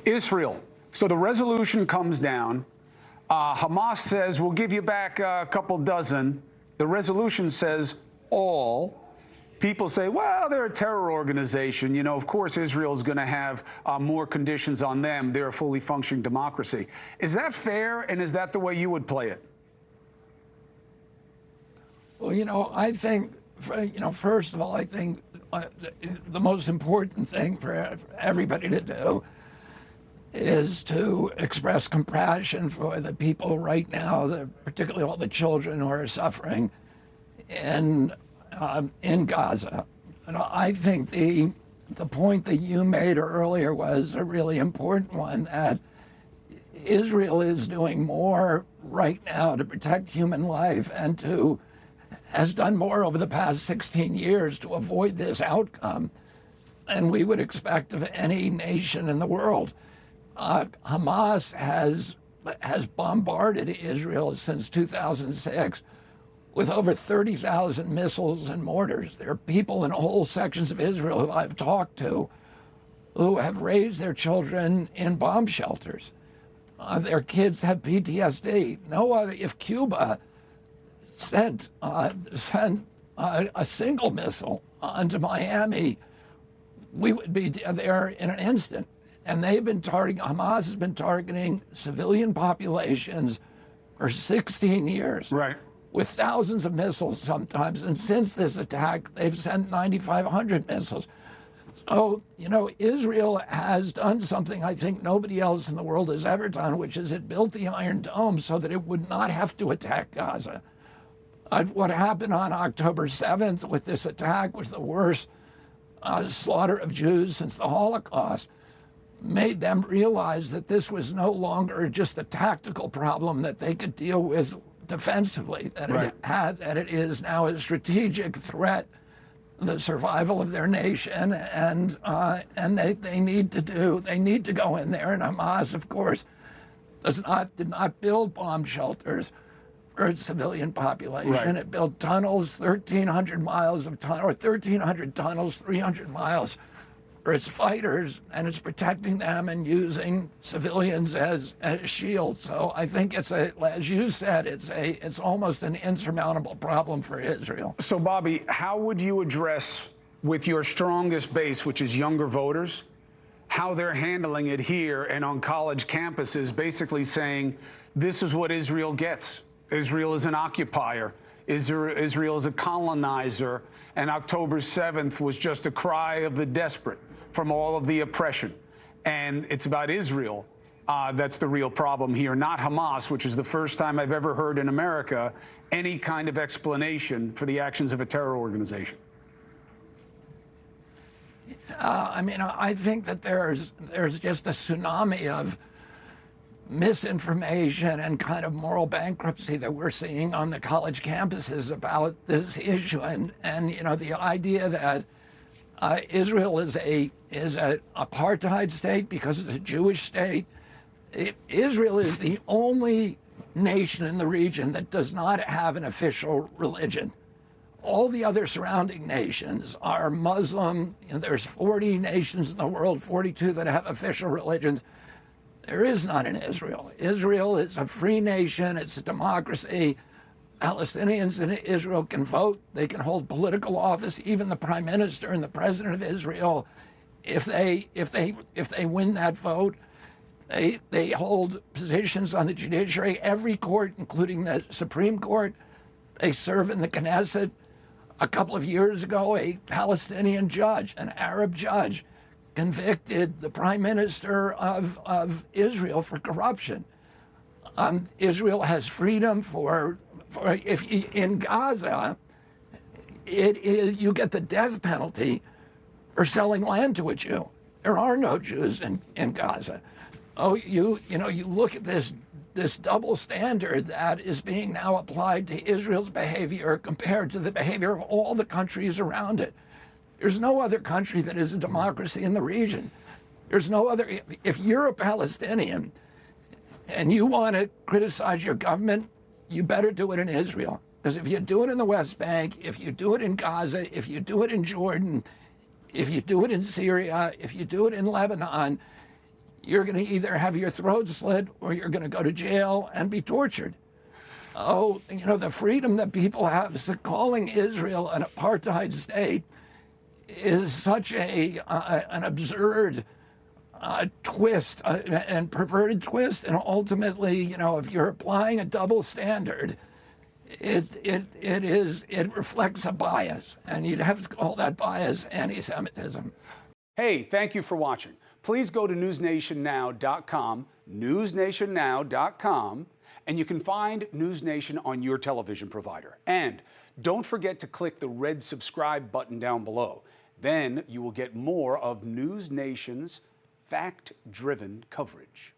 Israel. So the resolution comes down. Hamas says, we'll give you back a couple dozen. The resolution says all. People say, well, they're a terror organization. You know, of course, Israel's going to have more conditions on them. They're a fully functioning democracy. Is that fair? And is that the way you would play it? Well, you know, I think, first of all, I think the most important thing for everybody to do is to express compassion for the people right now, particularly all the children who are suffering in Gaza. And I think the point that you made earlier was a really important one, that Israel is doing more right now to protect human life and has done more over the past 16 years to avoid this outcome than we would expect of any nation in the world. Hamas has bombarded Israel since 2006 with over 30,000 missiles and mortars. There are people in whole sections of Israel who I've talked to who have raised their children in bomb shelters. Their kids have PTSD. No other, if Cuba sent a single missile onto Miami, we would be there in an instant. And Hamas has been targeting civilian populations for 16 years. Right. With thousands of missiles sometimes. And since this attack, they've sent 9,500 missiles. So, you know, Israel has done something I think nobody else in the world has ever done, which is it built the Iron Dome so that it would not have to attack Gaza. What happened on October 7th with this attack was the worst slaughter of Jews since the Holocaust, made them realize that this was no longer just a tactical problem that they could deal with defensively, that it is now a strategic threat to the survival of their nation, and they need to go in there. And Hamas, of course, did not build bomb shelters for its civilian population. Right. It built tunnels, 1,300 miles of tunnel, or 1,300 tunnels, 300 miles for its fighters, and it's protecting them and using civilians as shields. So I think it's as you said, it's almost an insurmountable problem for Israel. So Bobby, how would you address, with your strongest base, which is younger voters, how they're handling it here and on college campuses, basically saying this is what Israel gets? Israel is an occupier. Israel is a colonizer, and October 7th was just a cry of the desperate from all of the oppression. And it's about Israel. That's the real problem here, not Hamas, which is the first time I've ever heard in America any kind of explanation for the actions of a terror organization. I mean, I think that there's just a tsunami of misinformation and kind of moral bankruptcy that we're seeing on the college campuses about this issue, and you know, the idea that Israel is an apartheid state because it's a Jewish state. Israel is the only nation in the region that does not have an official religion. All the other surrounding nations are Muslim. You know, there's 40 nations in the world, 42 that have official religions. There is none in Israel. Israel is a free nation. It's a democracy. Palestinians in Israel can vote. They can hold political office. Even the prime minister and the president of Israel, if they win that vote, they hold positions on the judiciary. Every court, including the Supreme Court, they serve in the Knesset. A couple of years ago, a Palestinian judge, an Arab judge, convicted the prime minister of Israel for corruption. Israel has freedom in Gaza, you get the death penalty for selling land to a Jew. There are no Jews in Gaza. Oh, you look at this double standard that is being now applied to Israel's behavior compared to the behavior of all the countries around it. There's no other country that is a democracy in the region. There's no other. If you're a Palestinian and you want to criticize your government, you better do it in Israel. Because if you do it in the West Bank, if you do it in Gaza, if you do it in Jordan, if you do it in Syria, if you do it in Lebanon, you're going to either have your throat slit or you're going to go to jail and be tortured. Oh, you know, the freedom that people have, so calling Israel an apartheid state is such an absurd twist and perverted twist. And ultimately, you know, if you're applying a double standard, it reflects a bias, and you'd have to call that bias anti-Semitism. Hey, thank you for watching. Please go to newsnationnow.com, newsnationnow.com, and you can find NewsNation on your television provider. And don't forget to click the red subscribe button down below. Then you will get more of NewsNation's fact-driven coverage.